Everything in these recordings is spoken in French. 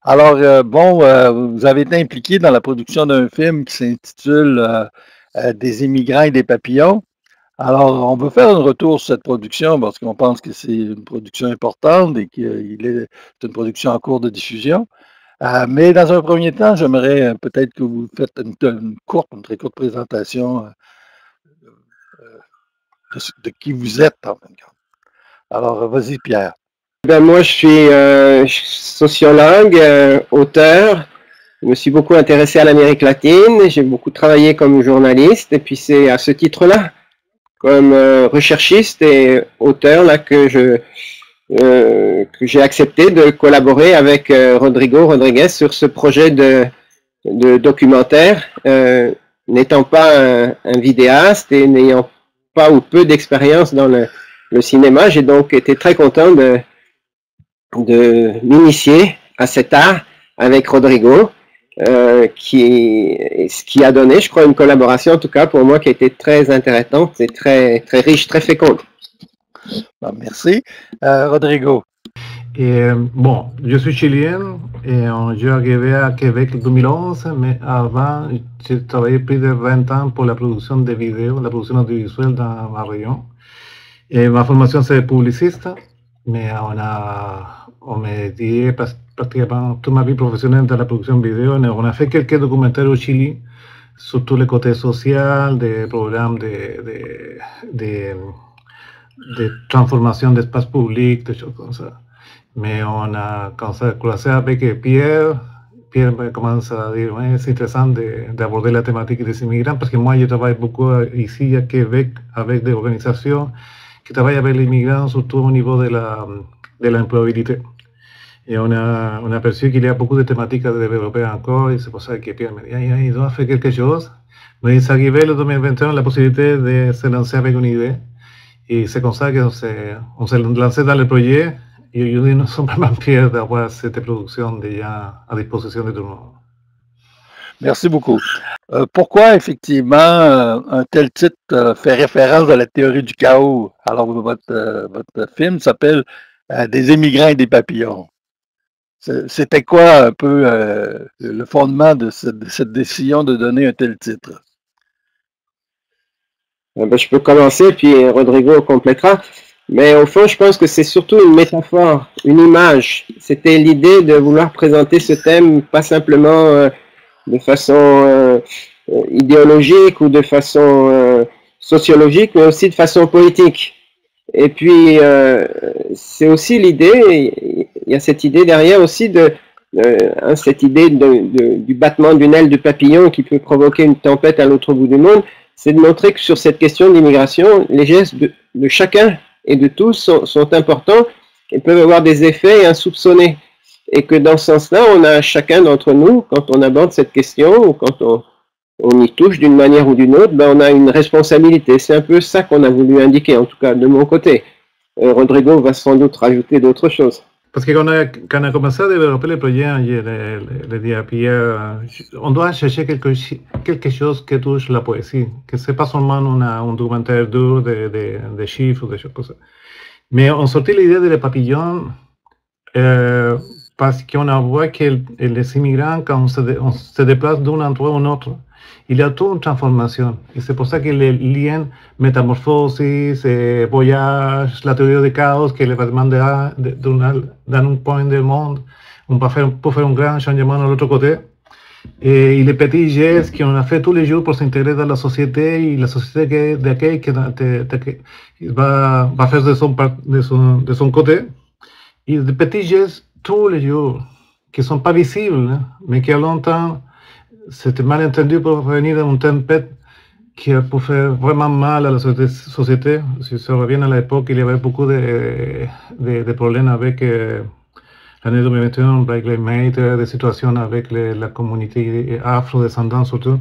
Alors, vous avez été impliqué dans la production d'un film qui s'intitule Des immigrants et des papillons. Alors, on veut faire un retour sur cette production parce qu'on pense que c'est une production importante et c'est une production en cours de diffusion. Mais dans un premier temps, j'aimerais peut-être que vous faites une très courte présentation de qui vous êtes en fin de compte. Alors, vas-y, Pierre. Ben, moi, je suis sociologue, auteur. Je me suis beaucoup intéressé à l'Amérique latine. J'ai beaucoup travaillé comme journaliste. Et puis, c'est à ce titre-là, comme recherchiste et auteur, là, que j'ai accepté de collaborer avec Rodrigo Rodriguez sur ce projet de documentaire. N'étant pas un vidéaste et n'ayant pas ou peu d'expérience dans le cinéma, j'ai donc été très content de m'initier à cet art avec Rodrigo, ce qui a donné, je crois, une collaboration, en tout cas pour moi, qui a été très intéressante et très, très riche, très féconde. Bon, merci. Rodrigo. Bon, je suis chilien et j'ai arrivé à Québec en 2011, mais avant, j'ai travaillé plus de 20 ans pour la production de vidéos, la production audiovisuelle dans ma région. Et ma formation, c'est publiciste, mais on m'a dit pratiquement toute ma vie professionnelle dans la production vidéo. On a fait quelques documentaires au Chili, sur tous les côtés sociaux, des programmes de transformation d'espace public, des choses comme ça. Mais on a commencé avec Pierre. Pierre commence à dire, ouais, c'est intéressant d'aborder la thématique des immigrants, parce que moi, je travaille beaucoup ici à Québec avec des organisations qui travaillent avec les immigrants, surtout au niveau de l'employabilité. Et on a aperçu qu'il y a beaucoup de thématiques à développer encore, et c'est pour ça que Pierre me dit, il doit faire quelque chose. Mais il arrivé le 2021 la possibilité de se lancer avec une idée, et c'est comme ça qu'on s'est lancé dans le projet. Et aujourd'hui, nous sommes vraiment fiers d'avoir cette production déjà à disposition de tout le monde. Merci beaucoup. Pourquoi, effectivement, un tel titre fait référence à la théorie du chaos? Alors, votre film s'appelle Des immigrants et des papillons. C'était quoi un peu le fondement de cette décision de donner un tel titre? Ben, je peux commencer, puis Rodrigo complétera. Mais au fond, je pense que c'est surtout une métaphore, une image. C'était l'idée de vouloir présenter ce thème, pas simplement de façon idéologique ou de façon sociologique, mais aussi de façon politique. Et puis, c'est aussi l'idée, il y a cette idée derrière aussi cette idée du battement d'une aile de papillon qui peut provoquer une tempête à l'autre bout du monde, c'est de montrer que sur cette question d'immigration, les gestes de chacun et de tous sont importants et peuvent avoir des effets insoupçonnés. Et que dans ce sens-là, on a chacun d'entre nous, quand on aborde cette question ou quand on y touche d'une manière ou d'une autre, ben on a une responsabilité. C'est un peu ça qu'on a voulu indiquer, en tout cas de mon côté. Rodrigo va sans doute rajouter d'autres choses. Parce que quand on a commencé à développer le projet, je dis à Pierre, on doit chercher quelque chose qui touche la poésie, que ce n'est pas seulement un documentaire dur de chiffres, des choses comme ça. Mais on sortit l'idée des papillons parce qu'on voit que les immigrants, quand on se déplace d'un endroit à un autre, il y a toute une transformation. Et c'est pour ça que les liens métamorphose, voyage, la théorie du chaos, que les vêtements dans un point du monde, on peut faire un grand changement de l'autre côté. Et les petits gestes qu'on a fait tous les jours pour s'intégrer dans la société, et la société d'accueil qui va faire de son côté. Et des petits gestes tous les jours, qui ne sont pas visibles, mais qui à longtemps, c'était mal entendu pour venir d'une tempête qui a pu faire vraiment mal à la société. Si je reviens à l'époque, il y avait beaucoup de problèmes avec l'année 2021, Black Lives Matter, des situations avec la communauté afro-descendante surtout.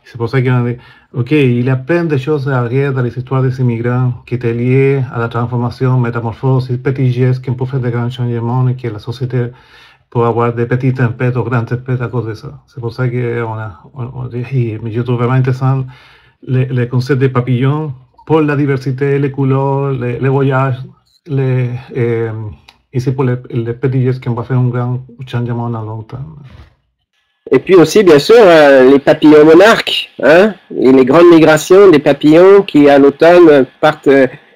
C'est pour ça qu'on a dit, OK, il y a plein de choses arrière dans les histoires des immigrants qui étaient liées à la transformation, métamorphose, petits gestes qui peuvent faire de grands changements et que la société pour avoir des petites tempêtes ou grandes tempêtes à cause de ça. C'est pour ça qu'on dit, mais je trouve vraiment intéressant le concept des papillons pour la diversité, les couleurs, les voyages, Et c'est pour les petits gestes qu'on va faire un grand changement dans long terme. Et puis aussi, bien sûr, les papillons monarques, hein, et les grandes migrations des papillons qui, à l'automne, partent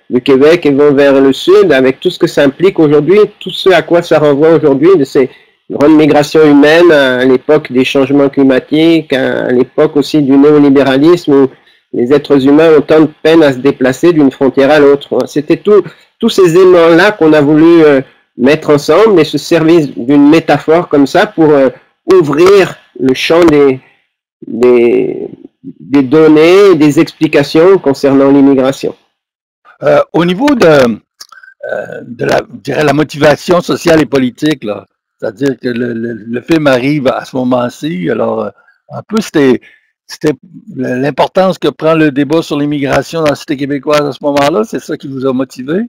du Québec et vont vers le sud, avec tout ce que ça implique aujourd'hui, tout ce à quoi ça renvoie aujourd'hui, de ces grandes migrations humaines à l'époque des changements climatiques, à l'époque aussi du néolibéralisme, où les êtres humains ont tant de peine à se déplacer d'une frontière à l'autre. C'était tous ces éléments-là qu'on a voulu mettre ensemble et se servir d'une métaphore comme ça pour ouvrir le champ des données, des explications concernant l'immigration. Au niveau de je dirais, la motivation sociale et politique, là, c'est-à-dire que le film arrive à ce moment-ci, alors un peu c'était l'importance que prend le débat sur l'immigration dans la cité québécoise à ce moment-là, c'est ça qui vous a motivé?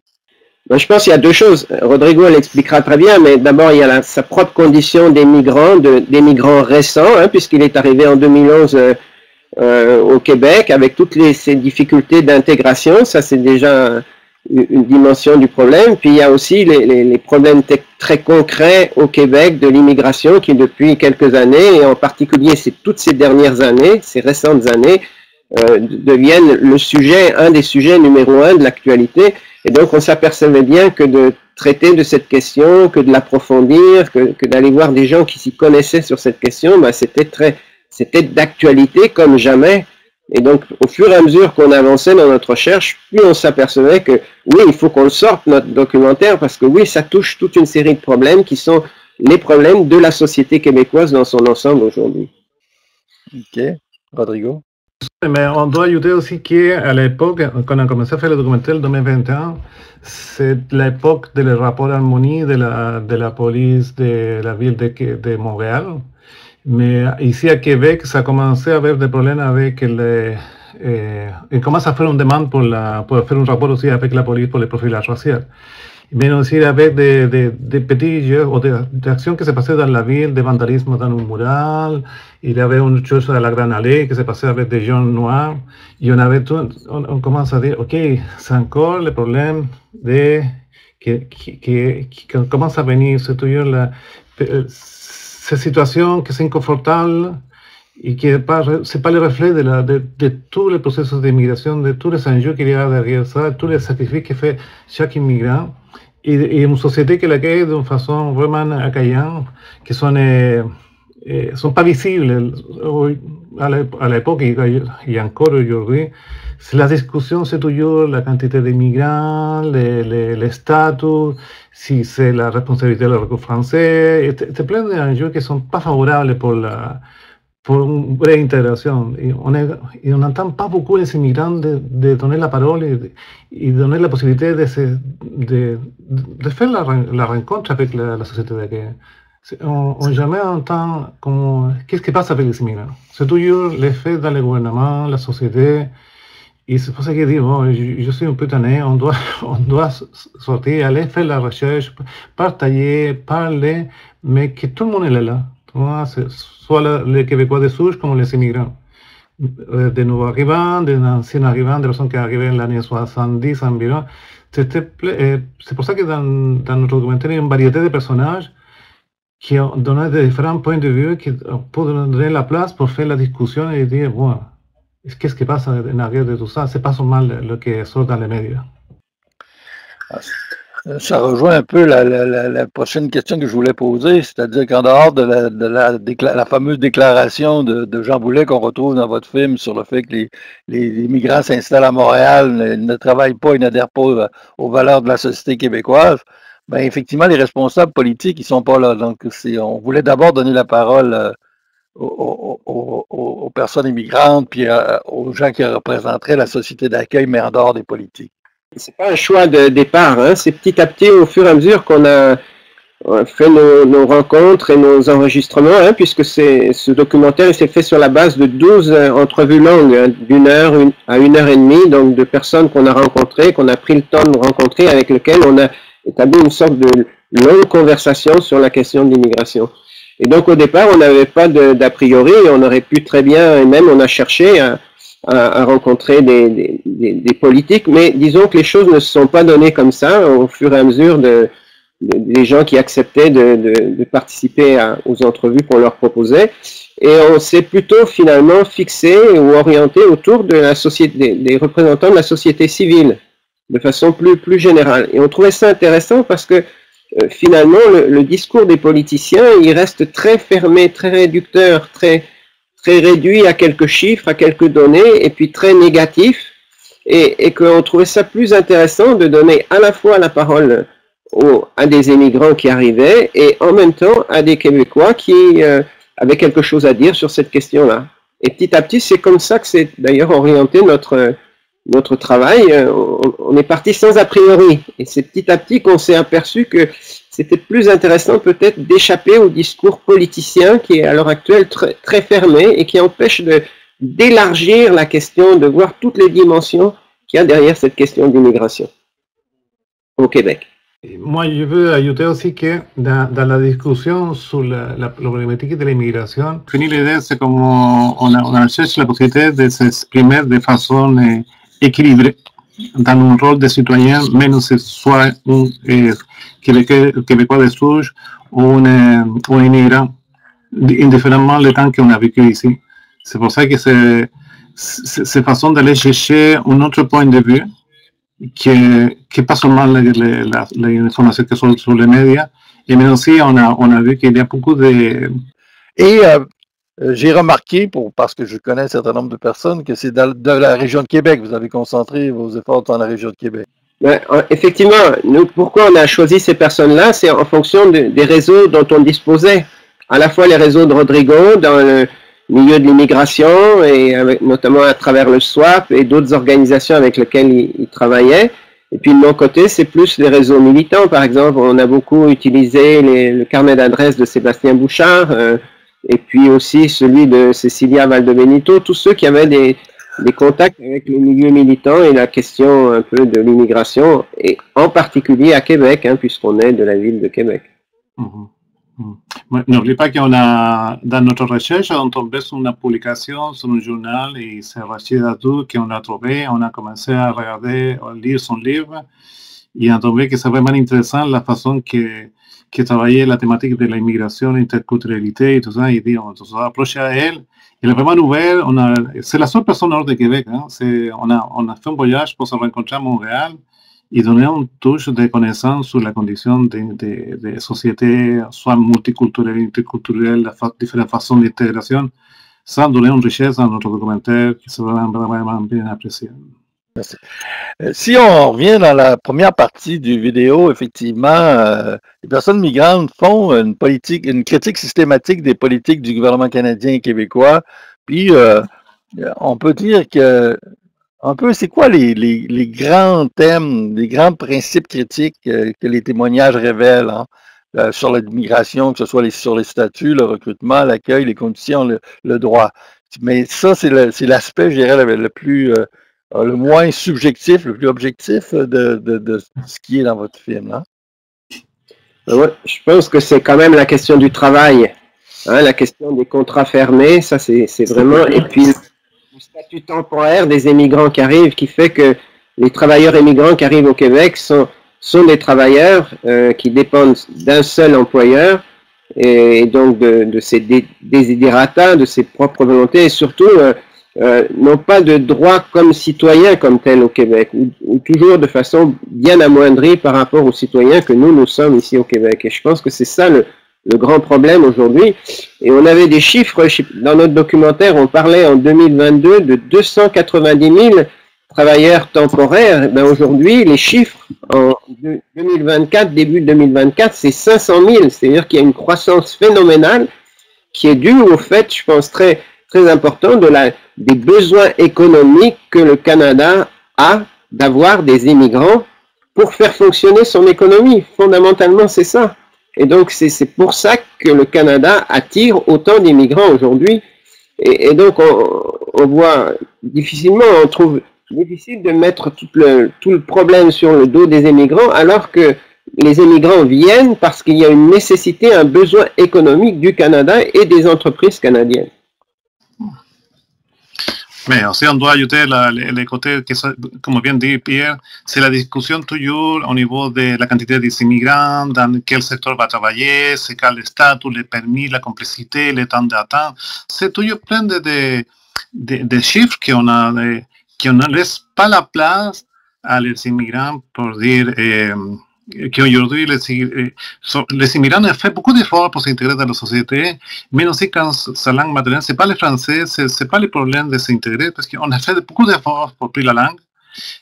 Ben, je pense qu'il y a deux choses. Rodrigo l'expliquera très bien, mais d'abord il y a sa propre condition des migrants récents, hein, puisqu'il est arrivé en 2011 au Québec avec toutes ces difficultés d'intégration. Ça, c'est déjà une dimension du problème. Puis il y a aussi les problèmes très concrets au Québec de l'immigration qui, depuis quelques années, et en particulier toutes ces dernières années, ces récentes années, deviennent un des sujets numéro 1 de l'actualité. Et donc, on s'apercevait bien que de traiter de cette question, que de l'approfondir, que d'aller voir des gens qui s'y connaissaient sur cette question, ben, c'était d'actualité comme jamais. Et donc, au fur et à mesure qu'on avançait dans notre recherche, plus on s'apercevait que, oui, il faut qu'on le sorte, notre documentaire, parce que oui, ça touche toute une série de problèmes qui sont les problèmes de la société québécoise dans son ensemble aujourd'hui. OK. Rodrigo? Mais on doit ajouter aussi qu'à l'époque, quand on a commencé à faire le documentaire en 2021, c'est l'époque du rapport d'harmonie de la police de la ville de Montréal. Mais ici à Québec, ça a commencé à avoir des problèmes avec on commence à faire une demande pour faire un rapport aussi avec la police pour le profilage racial. Mais aussi avec des petits jeux ou des actions qui se passaient dans la ville, de vandalisme dans un mural. Il y avait une chose à la Grande Allée qui se passait avec des gens noirs. Et on commence à dire, OK, c'est encore le problème qui commence à venir. C'est toujours cette situation qui est inconfortable et qui n'est pas le reflet de tous les processus d'immigration, de tous les enjeux qu'il y a derrière ça, tous les sacrifices que fait chaque immigrant. Et une société qui l'accueille d'une façon vraiment accueillante, qui sont pas visibles à l'époque et encore aujourd'hui. La discussion, c'est toujours la quantité d'immigrants, les statuts, si c'est la responsabilité de recours français. C'est plein d'enjeux qui ne sont pas favorables pour une vraie intégration. Et on n'entend pas beaucoup les immigrants de donner la parole et donner la possibilité de faire la rencontre avec la société d'accueil. On jamais entend qu'est-ce qui passe avec les immigrants. C'est toujours l'effet dans le gouvernement, la société. Et c'est pour ça que je dis, bon, je suis un peu tanné, on doit sortir, aller faire la recherche, partager, parler, mais que tout le monde est là. Soit les Québécois de souche comme les immigrants. Des nouveaux arrivants, des anciens arrivants, des personnes qui arrivaient en l'année 70 environ. C'est pour ça que dans notre documentaire, il y a une variété de personnages qui ont donné de différents points de vue, qui peuvent donner la place pour faire la discussion et dire, bon, qu'est-ce qui passe en arrière de tout ça? C'est pas seulement le qui sort dans les médias. Ça rejoint un peu la prochaine question que je voulais poser, c'est-à-dire qu'en dehors de la fameuse déclaration de Jean Boulet qu'on retrouve dans votre film sur le fait que les migrants s'installent à Montréal, ne travaillent pas et n'adhèrent pas aux valeurs de la société québécoise, ben effectivement, les responsables politiques, ils sont pas là. Donc, on voulait d'abord donner la parole aux personnes immigrantes, puis aux gens qui représenteraient la société d'accueil, mais en dehors des politiques. C'est pas un choix de départ, hein. C'est petit à petit, au fur et à mesure qu'on a fait nos rencontres et nos enregistrements, hein, puisque ce documentaire s'est fait sur la base de 12 entrevues longues, hein, d'1 heure à 1 heure et demie, donc de personnes qu'on a rencontrées, qu'on a pris le temps de rencontrer, avec lesquelles on a établi une sorte de longue conversation sur la question de l'immigration. Et donc au départ, on n'avait pas d'a priori, on aurait pu très bien, et même on a cherché à rencontrer des politiques, mais disons que les choses ne se sont pas données comme ça au fur et à mesure de des gens qui acceptaient de participer aux entrevues qu'on leur proposait. Et on s'est plutôt finalement fixé ou orienté autour de la société, des représentants de la société civile, de façon plus générale. Et on trouvait ça intéressant parce que finalement, le discours des politiciens, il reste très fermé, très réducteur, très réduit à quelques chiffres, à quelques données, et puis très négatif, et qu'on trouvait ça plus intéressant de donner à la fois la parole à des émigrants qui arrivaient, et en même temps à des Québécois qui avaient quelque chose à dire sur cette question-là. Et petit à petit, c'est comme ça que c'est d'ailleurs orienté notre travail. On est parti sans a priori, et c'est petit à petit qu'on s'est aperçu que c'était plus intéressant peut-être d'échapper au discours politicien qui est à l'heure actuelle très fermé et qui empêche d'élargir la question, de voir toutes les dimensions qu'il y a derrière cette question d'immigration au Québec. Moi, je veux ajouter aussi que dans la discussion sur la problématique de l'immigration, l'idée c'est comment on cherche la possibilité de s'exprimer de façon équilibrée dans un rôle de citoyen, même si ce soit un Québécois de souche ou un immigrant, indifféremment le temps qu'on a vécu ici. C'est pour ça que c'est façon d'aller chercher un autre point de vue qui n'est pas seulement l'information que sont sur les médias, et mais aussi on a vu qu'il y a beaucoup de... Et j'ai remarqué, parce que je connais un certain nombre de personnes, que c'est de la région de Québec. Vous avez concentré vos efforts dans la région de Québec. Ouais, effectivement, pourquoi on a choisi ces personnes-là, c'est en fonction des réseaux dont on disposait. À la fois les réseaux de Rodrigo dans le milieu de l'immigration, et notamment à travers le SWAP et d'autres organisations avec lesquelles il travaillait. Et puis de mon côté, c'est plus les réseaux militants. Par exemple, on a beaucoup utilisé le carnet d'adresses de Sébastien Bouchard, et puis aussi celui de Cecilia Valdebenito, tous ceux qui avaient des contacts avec le milieu militant et la question un peu de l'immigration, et en particulier à Québec, puisqu'on est de la ville de Québec. N'oublie pas qu'on a, dans notre recherche, on tombé sur une publication, sur un journal, et c'est Rachid Adou qu'on a trouvé. On a commencé à regarder, à lire son livre, et on a trouvé que c'est vraiment intéressant la façon que travaillait la thématique de l'immigration, l'interculturalité et tout ça. Et dit, on s'est approché à elle. Elle est vraiment ouverte. C'est la seule personne hors de Québec. On a fait un voyage pour se rencontrer à Montréal et donner une touche de connaissances sur la condition des sociétés, soit multiculturelles, interculturelles, différentes façons d'intégration, sans donner une richesse dans notre documentaire qui sera vraiment bien apprécié. Merci. Si on revient dans la première partie du vidéo, effectivement, les personnes migrantes font une critique systématique des politiques du gouvernement canadien et québécois. Puis, on peut dire que un peu, c'est quoi les grands thèmes, les grands principes critiques que les témoignages révèlent sur l'immigration, que ce soit sur les statuts, le recrutement, l'accueil, les conditions, le droit. Mais ça, c'est l'aspect, je dirais, le moins subjectif, le plus objectif de ce qui est dans votre film, là. Ouais, je pense que c'est quand même la question du travail, la question des contrats fermés, ça c'est vraiment, et puis le statut temporaire des immigrants qui arrivent, qui fait que les travailleurs immigrants qui arrivent au Québec sont des travailleurs qui dépendent d'un seul employeur, et donc de ses desiderata, de ses propres volontés, et surtout n'ont pas de droits comme citoyens comme tel au Québec, ou toujours de façon bien amoindrie par rapport aux citoyens que nous sommes ici au Québec. Et je pense que c'est ça le grand problème aujourd'hui. Et on avait des chiffres, dans notre documentaire, on parlait en 2022 de 290 000 travailleurs temporaires. Ben aujourd'hui, les chiffres en 2024, début 2024, c'est 500 000. C'est-à-dire qu'il y a une croissance phénoménale qui est due au fait, je pense, très important des besoins économiques que le Canada a d'avoir des immigrants pour faire fonctionner son économie. Fondamentalement, c'est ça. Et donc, c'est pour ça que le Canada attire autant d'immigrants aujourd'hui. Et donc, on voit difficilement, on trouve difficile de mettre tout le problème sur le dos des immigrants, alors que les immigrants viennent parce qu'il y a une nécessité, un besoin économique du Canada et des entreprises canadiennes. Mais aussi, on doit ajouter les côtés, comme vient de dire Pierre, c'est la discussion toujours au niveau de la quantité d'immigrants, dans quel secteur va travailler, c'est quel statut, les permis, la complexité, le temps d'attente. C'est toujours plein de chiffres qu'on ne laisse pas la place à les immigrants pour dire qu'aujourd'hui, les immigrants ont fait beaucoup d'efforts pour s'intégrer dans la société, mais aussi quand sa langue maternelle, ce n'est pas le français, ce n'est pas le problème de s'intégrer, parce qu'on a fait beaucoup d'efforts pour apprendre la langue.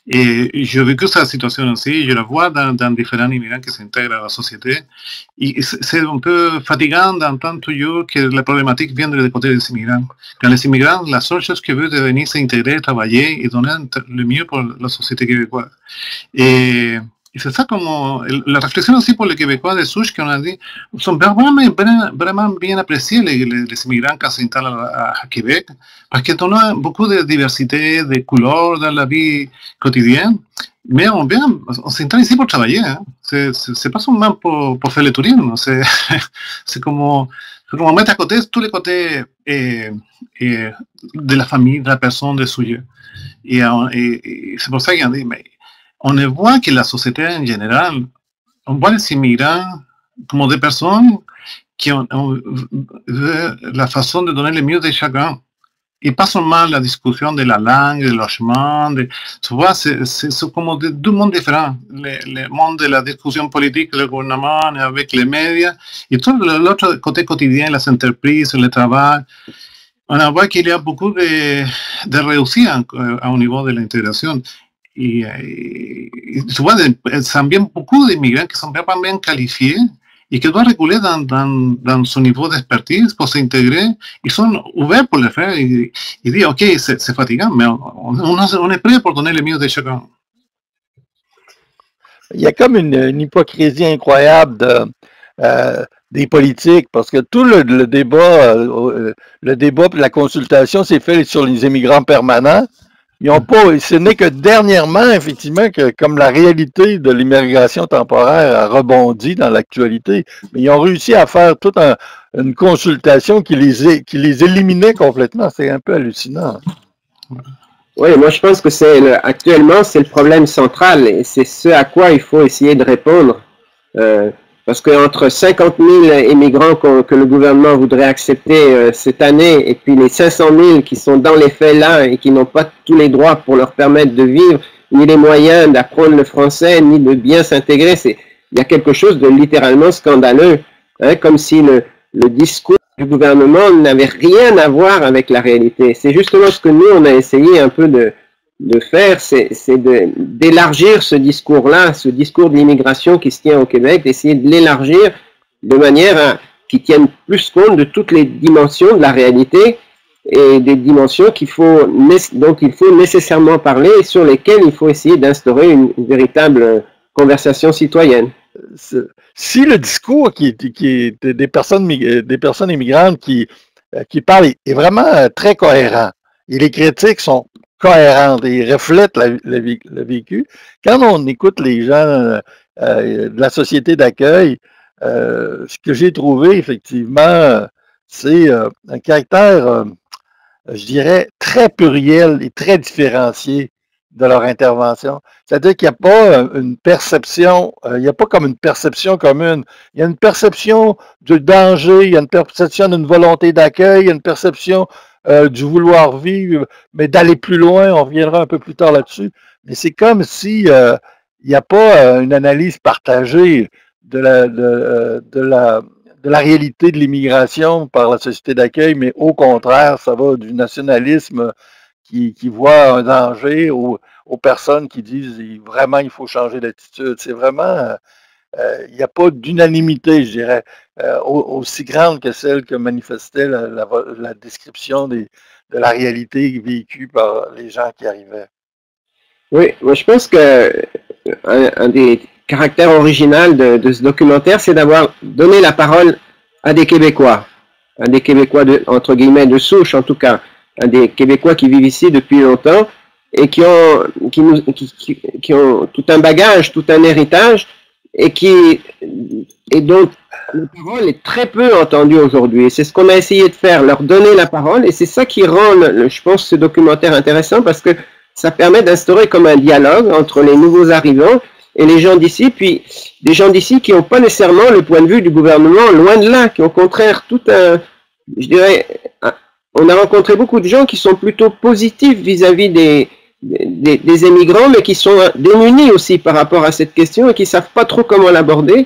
Et j'ai vécu cette situation aussi, je la vois dans différents immigrants qui s'intègrent à la société. Et c'est un peu fatigant d'entendre toujours que la problématique vient du côté des immigrants. Quand les immigrants, la seule chose qu'ils veulent, c'est venir s'intégrer, travailler et donner le mieux pour la société québécoise. Et c'est ça comme la réflexion aussi pour les Québécois de souche qu'on a dit, sont vraiment bien appréciés les immigrants quand s'installent à Québec, parce qu'on a beaucoup de diversité, de couleurs dans la vie quotidienne, mais on s'installe ici pour travailler, hein. C'est pas seulement pour faire le tourisme, c'est comme mettre à côté tous les côtés de la famille, de la personne, des sujets. Et c'est pour ça qu'on dit, mais on voit que la société en général, on voit les immigrants comme des personnes qui ont la façon de donner le mieux de chacun. Et pas seulement la discussion de la langue, du logement, tu vois, c'est comme deux mondes différents. Le monde de la discussion politique, le gouvernement, avec les médias, et tout l'autre côté quotidien, les entreprises, le travail. On voit qu'il y a beaucoup de réussite au niveau de l'intégration. Et tu vois, ça vient beaucoup d'immigrants qui sont vraiment bien qualifiés et qui doivent reculer dans son niveau d'expertise pour s'intégrer. Ils sont ouverts pour le faire. Ils disent, OK, c'est fatigant, mais on est prêt pour donner le mieux de chacun. Il y a comme une hypocrisie incroyable des politiques, parce que tout le débat et la consultation s'est fait sur les immigrants permanents. Ils ont pas, ce n'est que dernièrement, effectivement, que comme la réalité de l'immigration temporaire a rebondi dans l'actualité, mais ils ont réussi à faire toute une consultation qui les éliminait complètement. C'est un peu hallucinant. Oui, moi je pense que actuellement c'est le problème central et c'est ce à quoi il faut essayer de répondre. Parce qu'entre 50 000 immigrants que le gouvernement voudrait accepter cette année et puis les 500 000 qui sont dans les faits là et qui n'ont pas tous les droits pour leur permettre de vivre, ni les moyens d'apprendre le français, ni de bien s'intégrer, il y a quelque chose de littéralement scandaleux, hein, comme si le discours du gouvernement n'avait rien à voir avec la réalité. C'est justement ce que nous, on a essayé un peu de faire, c'est d'élargir ce discours-là, ce discours de l'immigration qui se tient au Québec, d'essayer de l'élargir de manière qui tienne plus compte de toutes les dimensions de la réalité et des dimensions dont il faut nécessairement parler et sur lesquelles il faut essayer d'instaurer une véritable conversation citoyenne. Si le discours qui est des personnes immigrantes qui parlent est vraiment très cohérent et les critiques sont cohérentes et reflètent le vécu, quand on écoute les gens de la société d'accueil, ce que j'ai trouvé effectivement, c'est un caractère, je dirais, très pluriel et très différencié de leur intervention. C'est-à-dire qu'il n'y a pas une perception, il n'y a pas comme une perception commune. Il y a une perception du danger, il y a une perception d'une volonté d'accueil, il y a une perception du vouloir vivre, mais d'aller plus loin, on reviendra un peu plus tard là-dessus. Mais c'est comme si il n'y a pas une analyse partagée de la réalité de l'immigration par la société d'accueil, mais au contraire, ça va du nationalisme qui voit un danger aux personnes qui disent vraiment il faut changer d'attitude. C'est vraiment, il n'y a pas d'unanimité, je dirais, aussi grande que celle que manifestait la description de la réalité vécue par les gens qui arrivaient. Oui, moi je pense que un des caractères originaux de ce documentaire, c'est d'avoir donné la parole à des Québécois entre guillemets de souche en tout cas, à des Québécois qui vivent ici depuis longtemps et qui ont tout un bagage, tout un héritage et dont la parole est très peu entendue aujourd'hui. Et c'est ce qu'on a essayé de faire, leur donner la parole, et c'est ça qui rend, je pense, ce documentaire intéressant, parce que ça permet d'instaurer comme un dialogue entre les nouveaux arrivants et les gens d'ici, puis des gens d'ici qui n'ont pas nécessairement le point de vue du gouvernement, loin de là, qui au contraire tout un, je dirais, on a rencontré beaucoup de gens qui sont plutôt positifs vis-à-vis des émigrants, mais qui sont démunis aussi par rapport à cette question et qui ne savent pas trop comment l'aborder.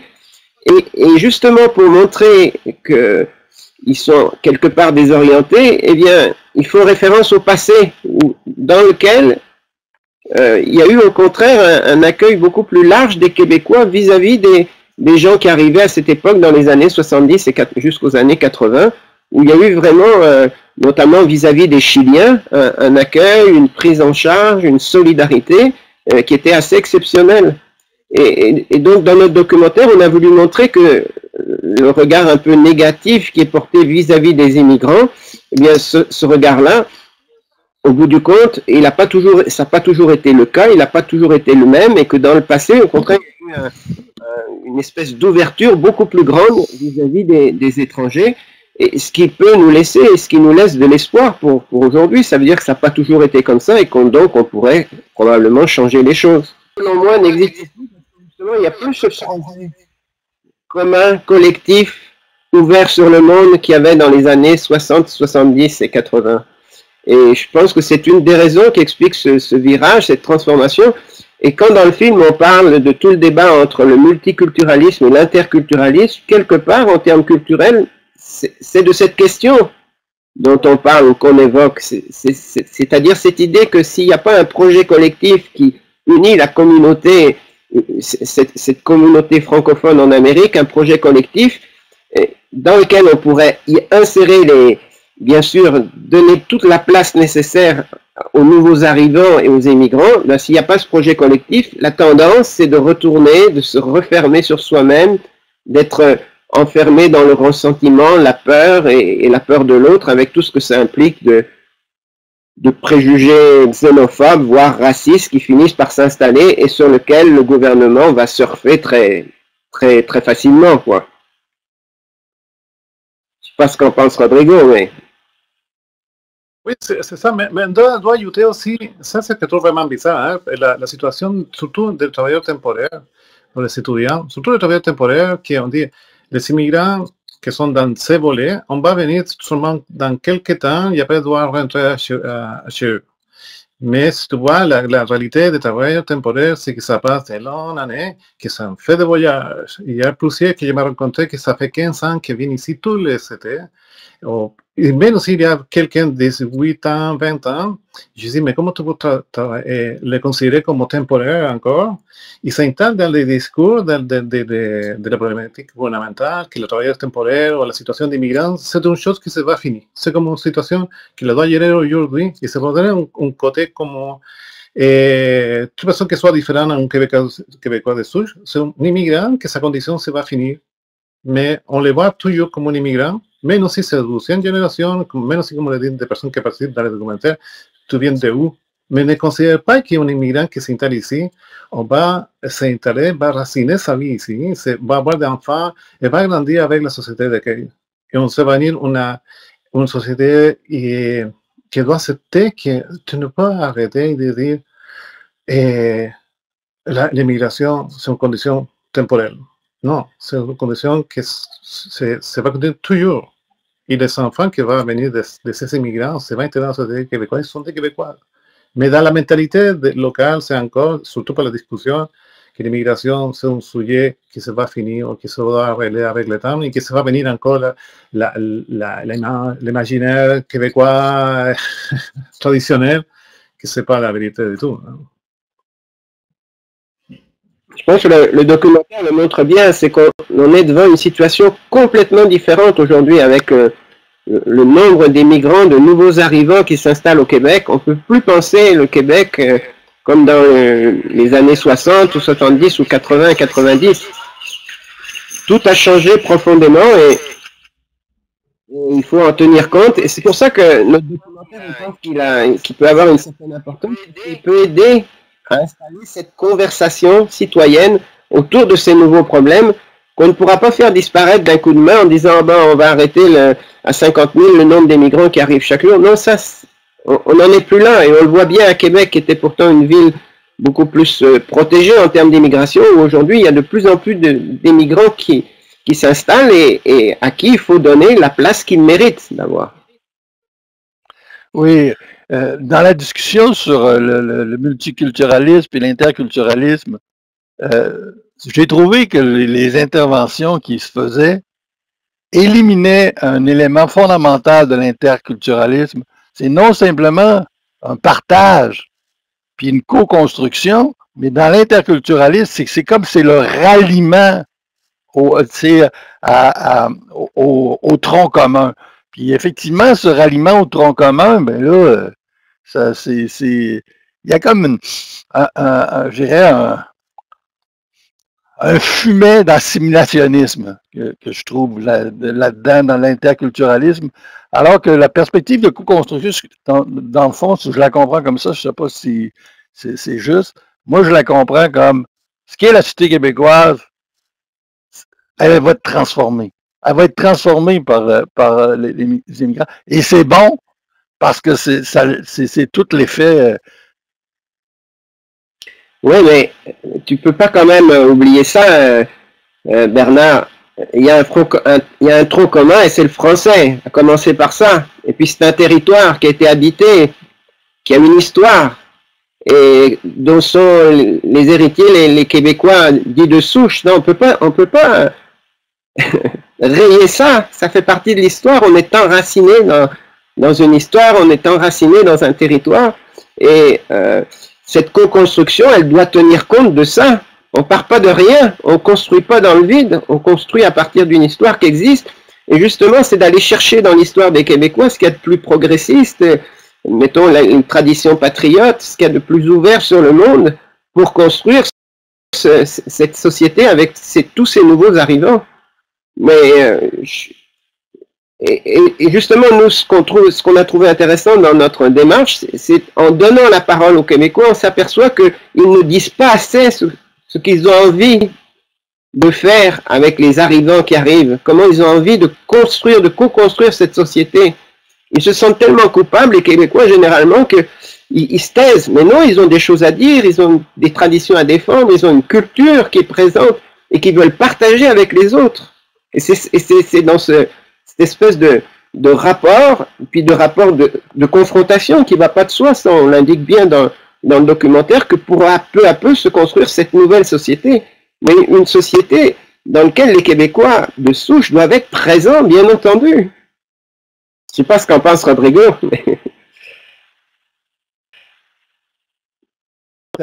Et justement pour montrer qu'ils sont quelque part désorientés, eh bien, il faut référence au passé, dans lequel il y a eu au contraire un accueil beaucoup plus large des Québécois vis-à-vis des gens qui arrivaient à cette époque dans les années 70 et jusqu'aux années 80, où il y a eu vraiment, notamment vis-à-vis des Chiliens, un accueil, une prise en charge, une solidarité qui était assez exceptionnelle. Et donc, dans notre documentaire, on a voulu montrer que le regard un peu négatif qui est porté vis-à-vis des immigrants, eh bien, ce regard-là, au bout du compte, ça n'a pas toujours été le cas, il n'a pas toujours été le même, et que dans le passé, au contraire, il y a eu une espèce d'ouverture beaucoup plus grande vis-à-vis des étrangers, et ce qui peut nous laisser, et ce qui nous laisse de l'espoir pour aujourd'hui. Ça veut dire que ça n'a pas toujours été comme ça, et donc on pourrait probablement changer les choses. Selon moi, n'existe plus. Justement, il y a plus ce projet commun, collectif, ouvert sur le monde qu'il y avait dans les années 60, 70 et 80. Et je pense que c'est une des raisons qui explique ce virage, cette transformation. Et quand dans le film on parle de tout le débat entre le multiculturalisme et l'interculturalisme, quelque part en termes culturels, c'est de cette question dont on parle ou qu'on évoque. C'est-à-dire cette idée que s'il n'y a pas un projet collectif qui unit la communauté, cette communauté francophone en Amérique, un projet collectif dans lequel on pourrait y insérer bien sûr, donner toute la place nécessaire aux nouveaux arrivants et aux immigrants. Ben, s'il n'y a pas ce projet collectif, la tendance, c'est de retourner, de se refermer sur soi-même, d'être enfermé dans le ressentiment, la peur et la peur de l'autre, avec tout ce que ça implique de préjugés xénophobes, voire racistes, qui finissent par s'installer et sur lequel le gouvernement va surfer très, très, très facilement, quoi. Je ne sais pas ce qu'en pense Rodrigo, mais... Oui, c'est ça, mais on doit ajouter aussi, ça c'est que je trouve vraiment bizarre, hein, la situation surtout des travailleurs temporaires, pour les étudiants, surtout les travailleurs temporaires, qui on dit, les immigrants qui sont dans ces volets, on va venir seulement dans quelques temps et après doivent rentrer chez eux. Mais si tu vois, la réalité des travailleurs temporaires, c'est que ça passe de longues années, qu'ils ont fait des voyages. Il y a plusieurs que je m'ai rencontré que ça fait 15 ans qu'ils viennent ici tous les étés. Et même s'il y a quelqu'un de 18 ans, 20 ans, je dis, mais comment tu peux les considérer comme temporaires encore? Ils s'installent dans les discours de la problématique gouvernementale, que le travail temporaire ou la situation des migrants, c'est une chose qui se va finir. C'est comme une situation qui la doit gérer aujourd'hui et ça va donner un côté comme toute personne qui soit différente à un Québécois de souche, c'est un immigrant que sa condition se va finir. Mais on les voit toujours comme un immigrant, même si c'est la deuxième génération, même si, comme le dit, des personnes qui participent dans les documentaires, tu viens de où? Mais ne considère pas qu'un immigrant qui s'installe ici, on va s'installer, va raciner sa vie ici, va avoir des enfants et va grandir avec la société d'accueil. Et on se va venir une société qui doit accepter que tu ne peux arrêter de dire l'immigration, c'est une condition temporaire. Non, c'est une condition qui se va continuer toujours. Et les enfants qui vont venir de ces immigrants, se vont intégrer dans la société québécoise, sont des Québécois. Mais dans la mentalité locale, c'est encore, surtout par la discussion, que l'immigration, c'est un sujet qui se va finir ou qui se va arrêter avec le temps et qui se va venir encore l'imaginaire québécois traditionnel, qui ce n'est pas la vérité du tout. Hein. Je pense que le documentaire le montre bien, c'est qu'on est devant une situation complètement différente aujourd'hui avec le nombre d'immigrants, de nouveaux arrivants qui s'installent au Québec. On ne peut plus penser le Québec comme dans les années 60 ou 70 ou 80, 90. Tout a changé profondément et il faut en tenir compte. Et c'est pour ça que notre documentaire, je pense qu'il peut avoir une certaine importance. Il peut aider à installer cette conversation citoyenne autour de ces nouveaux problèmes qu'on ne pourra pas faire disparaître d'un coup de main en disant on va arrêter à 50 000 le nombre d'émigrants qui arrivent chaque jour. Non, ça, on n'en est plus là, et on le voit bien à Québec, qui était pourtant une ville beaucoup plus protégée en termes d'immigration, où aujourd'hui il y a de plus en plus d'émigrants qui s'installent et à qui il faut donner la place qu'ils méritent d'avoir. Oui, dans la discussion sur le multiculturalisme et l'interculturalisme, j'ai trouvé que les interventions qui se faisaient éliminaient un élément fondamental de l'interculturalisme. C'est non simplement un partage puis une co-construction, mais dans l'interculturalisme, c'est comme c'est le ralliement au tronc commun. Puis effectivement, ce ralliement au tronc commun, ben là, il y a comme je dirais un fumet d'assimilationnisme que je trouve là-dedans, dans l'interculturalisme, alors que la perspective de co-construction, dans le fond, si je la comprends comme ça, je ne sais pas si c'est juste, moi je la comprends comme ce qui est la société québécoise, elle va être transformée. Elle va être transformée par les immigrants. Et c'est bon parce que c'est tout l'effet. Oui, mais tu peux pas quand même oublier ça, Bernard. Il y a un tronc commun et c'est le français, à commencer par ça. Et puis c'est un territoire qui a été habité, qui a une histoire, et dont sont les héritiers, les Québécois dits de souche. Non, on peut pas rayer ça. Ça fait partie de l'histoire. On est enraciné dans une histoire, on est enraciné dans un territoire, et cette co-construction, elle doit tenir compte de ça. On part pas de rien, on construit pas dans le vide, on construit à partir d'une histoire qui existe. Et justement, c'est d'aller chercher dans l'histoire des Québécois ce qu'il y a de plus progressiste, mettons une tradition patriote, ce qu'il y a de plus ouvert sur le monde, pour construire cette société avec tous ces nouveaux arrivants. Mais et justement, nous, ce qu'on a trouvé intéressant dans notre démarche, c'est en donnant la parole aux Québécois, on s'aperçoit qu'ils ne disent pas assez ce qu'ils ont envie de faire avec les arrivants qui arrivent, comment ils ont envie de construire, de co-construire cette société. Ils se sentent tellement coupables, les Québécois, généralement, qu'ils se taisent. Mais non, ils ont des choses à dire, ils ont des traditions à défendre, ils ont une culture qui est présente et qu'ils veulent partager avec les autres. Et c'est dans cette espèce de rapport, puis de rapport de confrontation qui ne va pas de soi, ça on l'indique bien dans le documentaire, que pourra peu à peu se construire cette nouvelle société, mais une société dans laquelle les Québécois de souche doivent être présents, bien entendu. Je ne sais pas ce qu'en pense Rodrigo.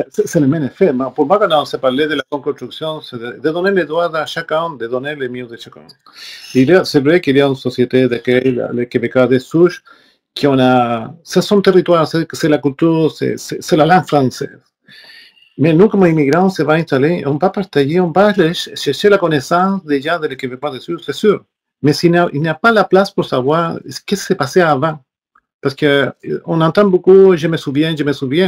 C'est le même effet. Mais pour moi, quand on s'est parlé de la construction, c'est de donner les droits à chacun, de donner les mieux de chacun. C'est vrai qu'il y a une société dans laquelle les Québécois de souche, qui ont c'est son territoire, c'est la culture, c'est la langue française. Mais nous, comme immigrants, on va installer, on va partager, on va aller chercher la connaissance déjà des Québécois de souche, c'est sûr. Mais il n'y a pas la place pour savoir ce qui s'est passé avant. Parce qu'on entend beaucoup, je me souviens,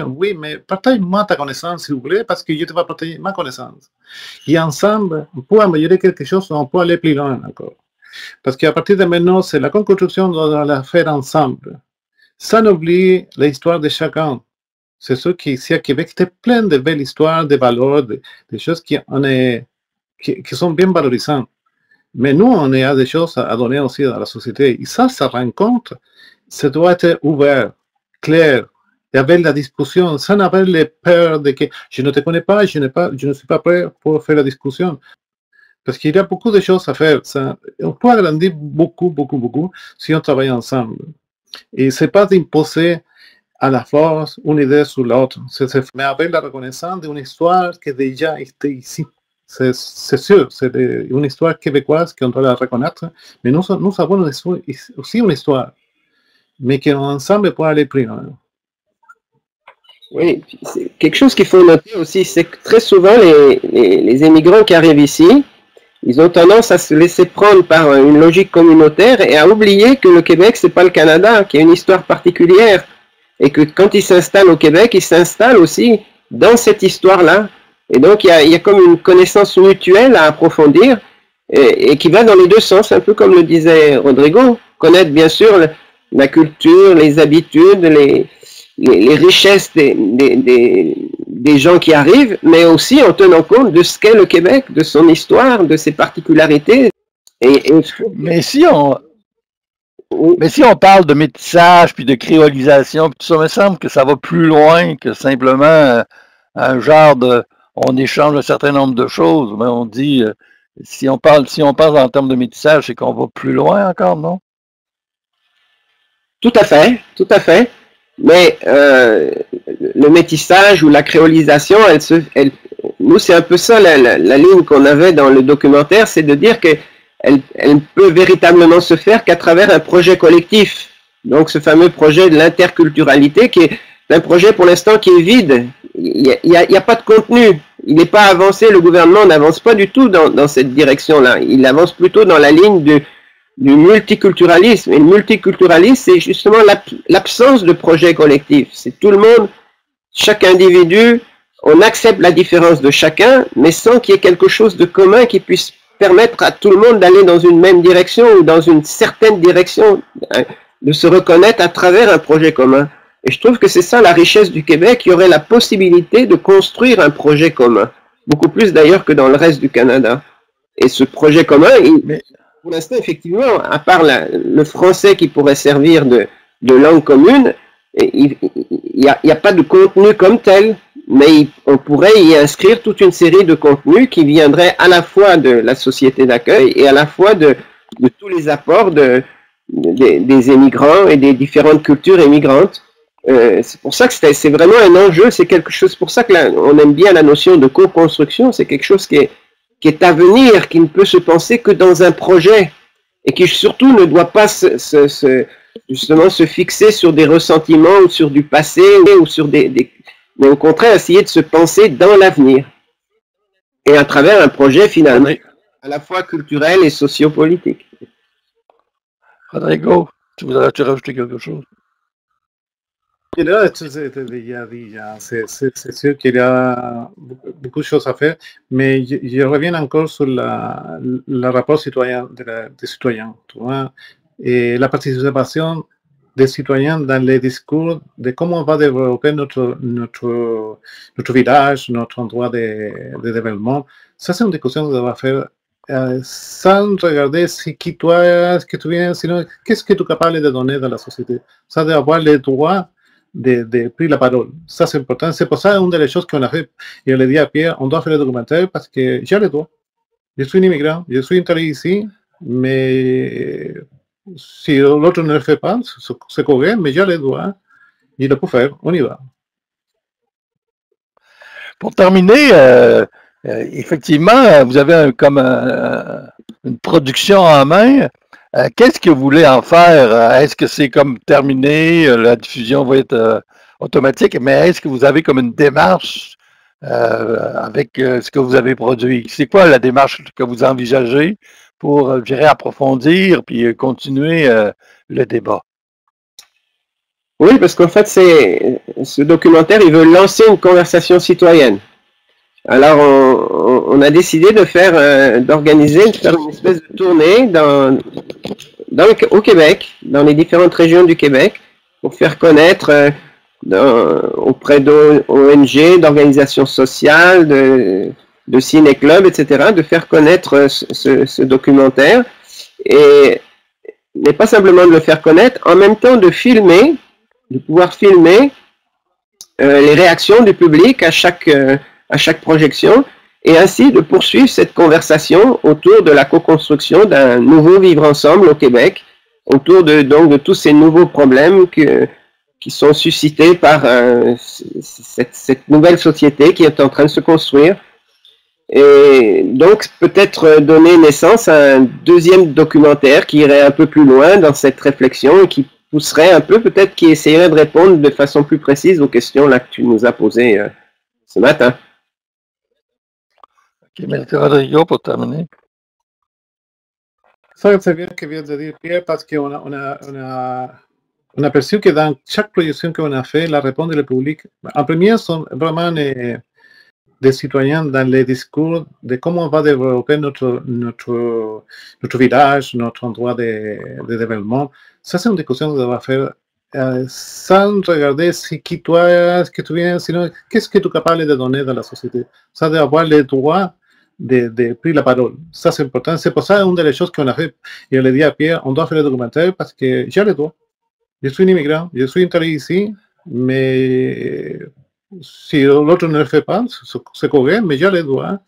oui, mais partage-moi ta connaissance, s'il vous plaît, parce que je te vais partager ma connaissance. Et ensemble, on peut améliorer quelque chose, on peut aller plus loin encore. Parce qu'à partir de maintenant, c'est la construction, on doit la faire ensemble. Sans oublier l'histoire de chacun. C'est sûr qu'ici à Québec, c'est plein de belles histoires, de valeurs, des choses qui sont bien valorisantes. Mais nous, on a des choses à donner aussi à la société. Et ça rencontre, ça doit être ouvert, clair, et avec la discussion, sans avoir les peurs de que je ne te connais pas, je ne suis pas prêt pour faire la discussion. Parce qu'il y a beaucoup de choses à faire. On peut agrandir beaucoup, beaucoup, beaucoup si on travaille ensemble. Et ce n'est pas d'imposer à la force une idée sur l'autre, mais avec la reconnaissance d'une histoire qui déjà était ici. C'est sûr, c'est une histoire québécoise qu'on doit la reconnaître, mais nous avons aussi une histoire, mais qu'ensemble peut aller plus loin. Oui, c'est quelque chose qu'il faut noter aussi, c'est que très souvent les immigrants qui arrivent ici, ils ont tendance à se laisser prendre par une logique communautaire et à oublier que le Québec, c'est pas le Canada, qu'il y a une histoire particulière, et que quand ils s'installent au Québec, ils s'installent aussi dans cette histoire-là, Et donc, il y a comme une connaissance mutuelle à approfondir et qui va dans les deux sens, un peu comme le disait Rodrigo. Connaître, bien sûr, la culture, les habitudes, les richesses des gens qui arrivent, mais aussi en tenant compte de ce qu'est le Québec, de son histoire, de ses particularités. Mais si on parle de métissage, puis de créolisation, puis tout ça, il me semble que ça va plus loin que simplement un genre de... On échange un certain nombre de choses, mais on dit, si on parle en termes de métissage, c'est qu'on va plus loin encore, non? Tout à fait, tout à fait. Mais le métissage ou la créolisation, nous, c'est un peu ça la ligne qu'on avait dans le documentaire, c'est de dire que elle peut véritablement se faire qu'à travers un projet collectif. Donc, ce fameux projet de l'interculturalité, qui est un projet pour l'instant qui est vide. Il n'y a pas de contenu. Il n'est pas avancé. Le gouvernement n'avance pas du tout dans cette direction-là. Il avance plutôt dans la ligne du multiculturalisme. Et le multiculturalisme, c'est justement l'absence de projet collectif. C'est tout le monde, chaque individu, on accepte la différence de chacun, mais sans qu'il y ait quelque chose de commun qui puisse permettre à tout le monde d'aller dans une même direction ou dans une certaine direction, de se reconnaître à travers un projet commun. Et je trouve que c'est ça la richesse du Québec. Il y aurait la possibilité de construire un projet commun, beaucoup plus d'ailleurs que dans le reste du Canada. Et ce projet commun, pour l'instant, effectivement, à part le français qui pourrait servir de langue commune, il n'y a pas de contenu comme tel, mais on pourrait y inscrire toute une série de contenus qui viendraient à la fois de la société d'accueil et à la fois de tous les apports des émigrants et des différentes cultures émigrantes. C'est pour ça que c'est vraiment un enjeu, c'est quelque chose, pour ça que on aime bien la notion de co-construction, c'est quelque chose qui est à venir, qui ne peut se penser que dans un projet et qui surtout ne doit pas justement se fixer sur des ressentiments ou sur du passé ou sur mais au contraire essayer de se penser dans l'avenir et à travers un projet finalement à la fois culturel et sociopolitique. Rodrigo, tu voudrais-tu rajouter quelque chose? Là, c'était déjà dit, c'est sûr qu'il y a beaucoup de choses à faire, mais je reviens encore sur le rapport citoyen des citoyens, tu vois, et la participation des citoyens dans les discours de comment on va développer notre village, notre endroit de développement. Ça, c'est une discussion qu'on va faire sans regarder ce que tu viens, sinon qu'est-ce que tu es capable de donner dans la société. Ça, d'avoir les droits de prendre la parole. Ça, c'est important. C'est pour ça, une des choses qu'on a fait, et on l'a dit à Pierre, on doit faire le documentaire parce que j'ai les droits. Je suis un immigrant, je suis installé ici, mais si l'autre ne le fait pas, c'est correct, mais j'ai les droits, il le peut faire, on y va. Pour terminer, effectivement, vous avez comme une production en main. Qu'est-ce que vous voulez en faire? Est-ce que c'est comme terminé, la diffusion va être automatique, mais est-ce que vous avez comme une démarche avec ce que vous avez produit? C'est quoi la démarche que vous envisagez pour, je dirais, approfondir puis continuer le débat? Oui, parce qu'en fait, ce documentaire, il veut lancer une conversation citoyenne. Alors, on a décidé d'organiser une espèce de tournée au Québec, dans les différentes régions du Québec, pour faire connaître auprès d'ONG, d'organisations sociales, de ciné-clubs, etc., de faire connaître ce documentaire, mais pas simplement de le faire connaître, en même temps de pouvoir filmer les réactions du public à chaque projection, et ainsi de poursuivre cette conversation autour de la co-construction d'un nouveau vivre ensemble au Québec, autour donc de tous ces nouveaux problèmes qui sont suscités par cette nouvelle société qui est en train de se construire. Et donc peut-être donner naissance à un deuxième documentaire qui irait un peu plus loin dans cette réflexion et qui pousserait un peu, peut-être qui essayerait de répondre de façon plus précise aux questions là que tu nous as posées ce matin. Ok, merci Rodrigo pour terminer. Ça, c'est bien que vient de dire Pierre, parce qu'on a perçu que dans chaque projection qu'on a fait, la réponse du public, en premier, sont vraiment des citoyens dans les discours de comment on va développer notre village, notre endroit de développement. Ça, c'est une discussion qu'on va faire sans regarder qui toi est, que tu viens, sinon qu'est-ce que tu es capable de donner dans la société. Ça, d'avoir les droits de prendre la parole. Ça, c'est important. C'est pour ça, une des choses qu'on a fait, et on l'a dit à Pierre, on doit faire le documentaire parce que j'ai les droits. Je suis un immigrant, je suis installé ici, mais si l'autre ne le fait pas, c'est correct, mais j'ai les droits,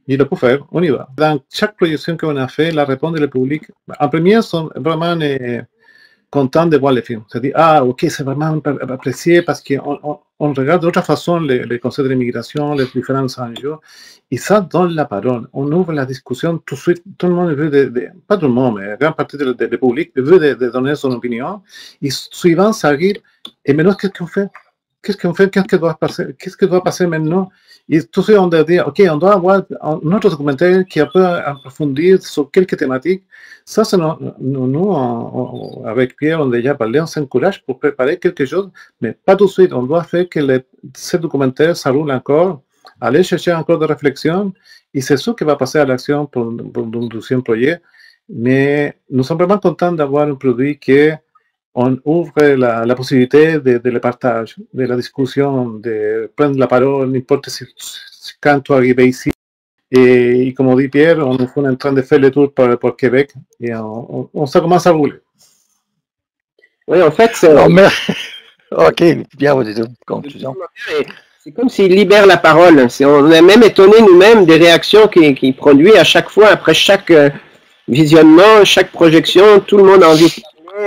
il le peut faire, on y va. Dans chaque projection qu'on a fait, la réponse du public, en premier, sont vraiment contents de voir les films. C'est-à-dire, ah, ok, c'est vraiment apprécié parce qu'on regarde d'autre façon les concepts de l'immigration, les différents enjeux, et ça donne la parole. On ouvre la discussion tout de suite. Tout le monde veut, pas tout le monde, mais la grande partie du public veut de donner son opinion, et suivant, ça arrive, et maintenant, qu'est-ce qu'on fait? Qu'est-ce qu'on fait? Qu'est-ce qui doit passer maintenant? Et tout ça, on doit dire, ok, on doit avoir un autre documentaire qui peut approfondir sur quelques thématiques. Ça, c'est nous, avec Pierre, on a déjà parlé, on s'encourage pour préparer quelque chose, mais pas tout de suite. On doit faire que ce documentaire, ça roule encore, aller chercher encore de réflexion, et c'est sûr qu'il va passer à l'action pour un deuxième projet. Mais nous sommes vraiment contents d'avoir un produit qui on ouvre la possibilité de le partage, de la discussion, de prendre la parole, n'importe quand tu arrives ici. Et comme dit Pierre, on est en train de faire le tour pour Québec et ça commence à rouler. Oui, en fait, c'est... Ok, bien, vous dites conclusion. C'est comme s'il libère la parole. On est même étonné nous-mêmes des réactions qu'il produit à chaque fois, après chaque visionnement, chaque projection, tout le monde a envie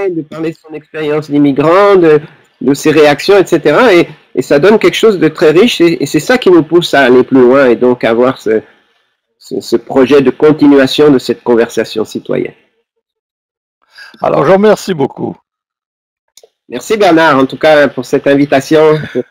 de parler de son expérience d'immigrant, de ses réactions, etc. Et ça donne quelque chose de très riche et c'est ça qui nous pousse à aller plus loin et donc avoir ce projet de continuation de cette conversation citoyenne. Alors, je vous remercie beaucoup. Merci Bernard, en tout cas, pour cette invitation, pour